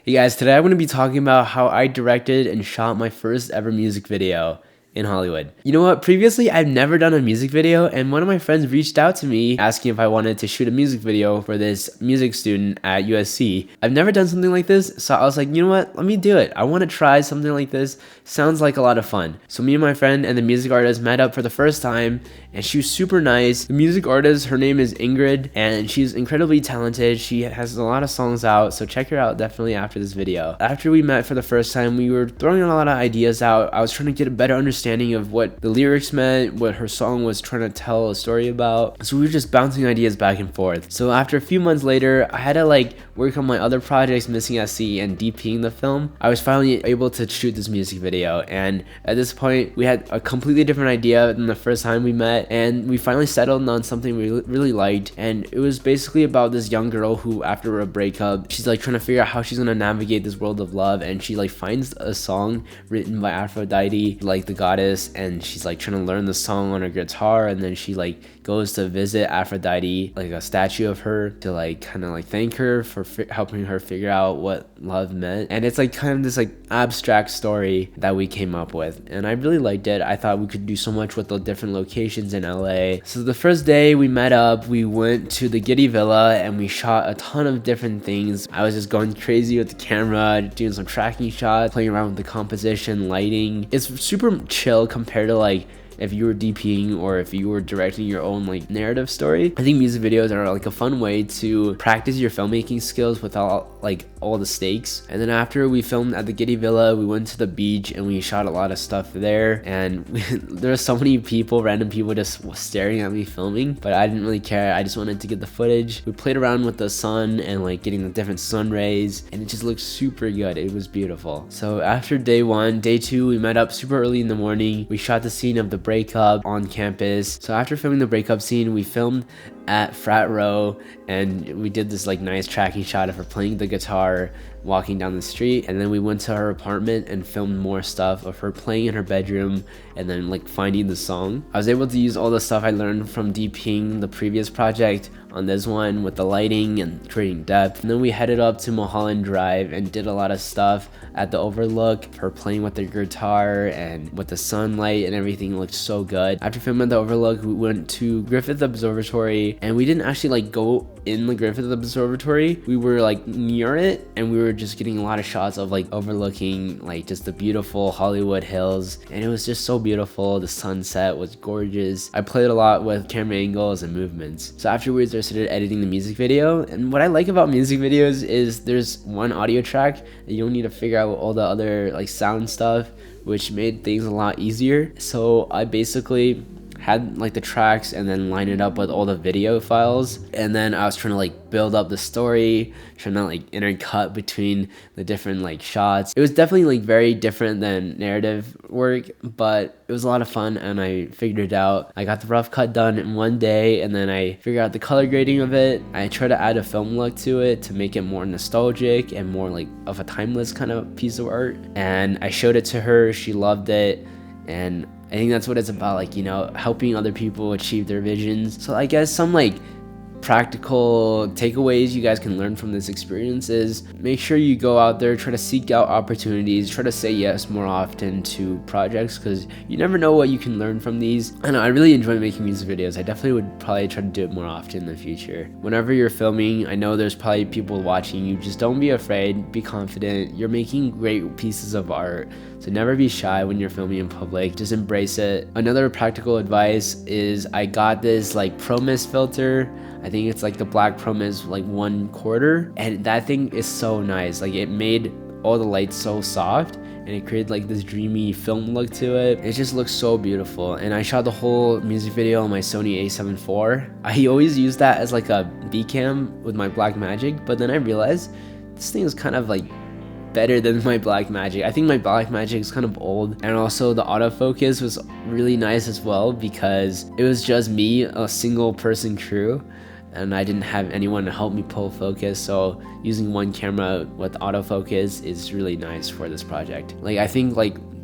Hey guys, today I'm going to be talking about how I directed and shot my first ever music video in Hollywood. You know what? Previously, I've never done a music video, and one of my friends reached out to me asking if I wanted to shoot a music video for this music student at USC. I've never done something like this, so I was like, you know what? Let me do it. I want to try something like this. Sounds like a lot of fun. So me and my friend and the music artist met up for the first time, and she was super nice. The music artist, her name is Ingrid, and she's incredibly talented. She has a lot of songs out, so check her out definitely after this video. After we met for the first time, we were throwing a lot of ideas out. I was trying to get a better understanding of what the lyrics meant, what her song was trying to tell a story about. So we were just bouncing ideas back and forth. So after a few months later, I had to work on my other projects, Missing at Sea and DPing the film. I was finally able to shoot this music video, and at this point we had a completely different idea than the first time we met, and we finally settled on something we really liked. And it was basically about this young girl who, after a breakup, she's trying to figure out how she's gonna navigate this world of love, and she finds a song written by Aphrodite, the goddess, and she's trying to learn the song on her guitar, and then she goes to visit Aphrodite, a statue of her, to kind of thank her for helping her figure out what love meant. And it's kind of this abstract story that we came up with, and I really liked it. I thought we could do so much with the different locations in LA. So the first day we met up, we went to the Getty Villa and we shot a ton of different things. I was just going crazy with the camera, doing some tracking shots, playing around with the composition, lighting. It's super chill compared to if you were DPing or if you were directing your own narrative story. I think music videos are a fun way to practice your filmmaking skills without all the stakes. And then after we filmed at the Getty Villa, we went to the beach and we shot a lot of stuff there, and there were so many people, random people, just staring at me filming, but I didn't really care. I just wanted to get the footage. We played around with the sun and getting the different sun rays, and it just looked super good. It was beautiful. So after day one, day two, we met up super early in the morning. We shot the scene of the breakup on campus. So after filming the breakup scene, we filmed at Frat Row, and we did this nice tracking shot of her playing the guitar walking down the street, and then we went to her apartment and filmed more stuff of her playing in her bedroom and then finding the song. I was able to use all the stuff I learned from DPing the previous project on this one with the lighting and creating depth. And then we headed up to Mulholland Drive and did a lot of stuff at the Overlook. Her playing with the guitar and with the sunlight and everything looked so good. After filming at the Overlook, we went to Griffith Observatory, and we didn't actually go in the Griffith Observatory. We were near it, and we were just getting a lot of shots of overlooking just the beautiful Hollywood hills, and it was just so beautiful. The sunset was gorgeous. I played a lot with camera angles and movements. So afterwards I started editing the music video, and what I like about music videos is there's one audio track and you don't need to figure out all the other sound stuff, which made things a lot easier. So I basically had the tracks and then line it up with all the video files, and then I was trying to build up the story, trying to intercut between the different shots. It was definitely very different than narrative work, but it was a lot of fun, and I figured it out. I got the rough cut done in one day, and then I figured out the color grading of it. I tried to add a film look to it to make it more nostalgic and more of a timeless kind of piece of art, and I showed it to her. She loved it, and I think that's what it's about, helping other people achieve their visions. So I guess some practical takeaways you guys can learn from this experience is make sure you go out there, try to seek out opportunities, try to say yes more often to projects, because you never know what you can learn from these. I know I really enjoy making music videos. I definitely would probably try to do it more often in the future. Whenever you're filming, I know there's probably people watching you. Just don't be afraid, be confident. You're making great pieces of art, so never be shy when you're filming in public. Just embrace it. Another practical advice is I got this Pro Mist filter. I think it's the black Pro Mist 1/4, and that thing is so nice. It made all the lights so soft, and it created this dreamy film look to it. It just looks so beautiful. And I shot the whole music video on my Sony A7IV. I always use that as a B cam with my Blackmagic, but then I realized this thing is kind of better than my Blackmagic. I think my Blackmagic is kind of old, and also the autofocus was really nice as well because it was just me, a single person crew, and I didn't have anyone to help me pull focus. So using one camera with autofocus is really nice for this project. I think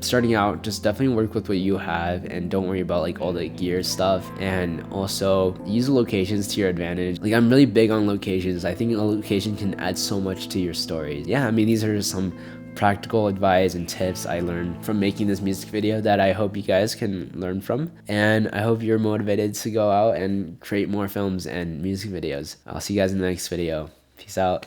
starting out, just definitely work with what you have and don't worry about like all the gear stuff, and also use the locations to your advantage. Like, I'm really big on locations. I think a location can add so much to your stories. Yeah, I mean, these are just some practical advice and tips I learned from making this music video that I hope you guys can learn from, and I hope you're motivated to go out and create more films and music videos. I'll see you guys in the next video. Peace out.